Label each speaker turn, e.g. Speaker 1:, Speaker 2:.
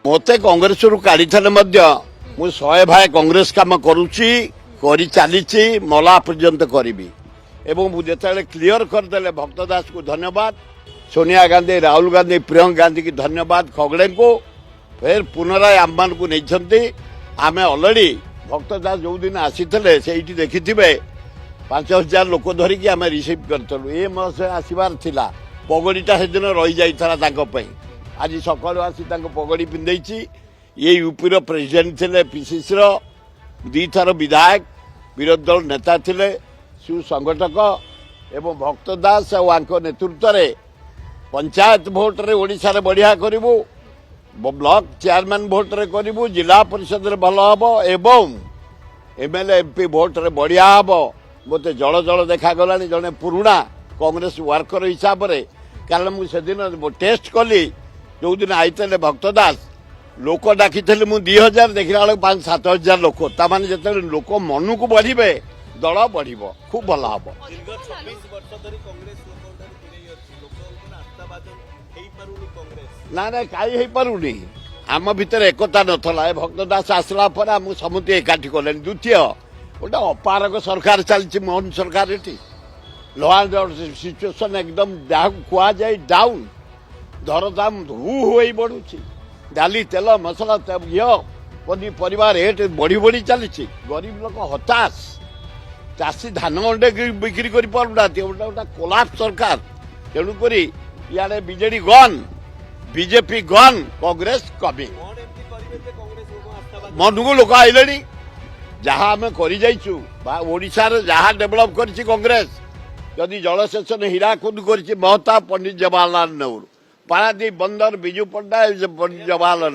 Speaker 1: मते कांग्रेस काढ़ी मु 100 भाई कांग्रेस काम करुच्ची करी चली मला पर्यंत करी एवं मुझे क्लीयर करदे भक्त दास को धन्यवाद, सोनिया गांधी, राहुल गांधी, प्रियंका गांधी की धन्यवाद, खगड़े को फिर पुनराय आम मान को नहीं आम अलरेडी भक्त दास जो दिन आसी से देखी 5000 लोक धरिकी आम रिसीव करूँ ये मस आसबार थिला पगड़ीटा से दिन रही जाई आज सकाळु आसी पगड़ी पिंधे ये यूपी प्रेसिडेंट थे पीसीसी दी थर विधायक विरोधी दल नेता थे सुसंगठक एवं भक्त दास और नेतृत्व में पंचायत भोट रे ओडिशा रे बढ़िया करिवु, ब्लॉक चेयरमैन भोट रे करिवु, जिला परिषद रे भल हबो एवं एमएलए एमपी भोट रे बढ़िया हबो। मते जल जल देखा गलानी जने पुरुणा कांग्रेस वर्कर हिसाब रे कारण मुझे दिन टेस्ट कली जो दिन आईते भक्त दास लोक डाकी मु 2000 देखला 5-7 लोक ताने जिते लोक मन को बढ़े दल बढ़ खूब भल हम ना ना कहीं पारुनी आम भितर एकता नाला भक्त दास आसला पर आम समूह एकाठी कले। द्वितीय गोटे अपारक सरकार चलती मोहन सरकार ये लॉ एंड ऑर्डर सिचुएशन एकदम जहाँ कह जाए डाउन दरदाम हु बढ़ुची डाली तेल मसला घी पनीपरिया रेट बढ़ी बढ़ी चली गरीब लोक हताश चाषी धान अंडे बिक्री कर पारुना गोटे कोलाप सरकार तेणुक इे बीजेडी गन बीजेपी गन कांग्रेस कमी मन को लोक आइले जहाँ आम करशा जहाँ डेभलप कर कांग्रेस जदि जलसेचन हीराकुद कर महता पंडित जवाहरलाल नेहरू पारादीप बंदर विजु पट्टनायक जवाहरलाल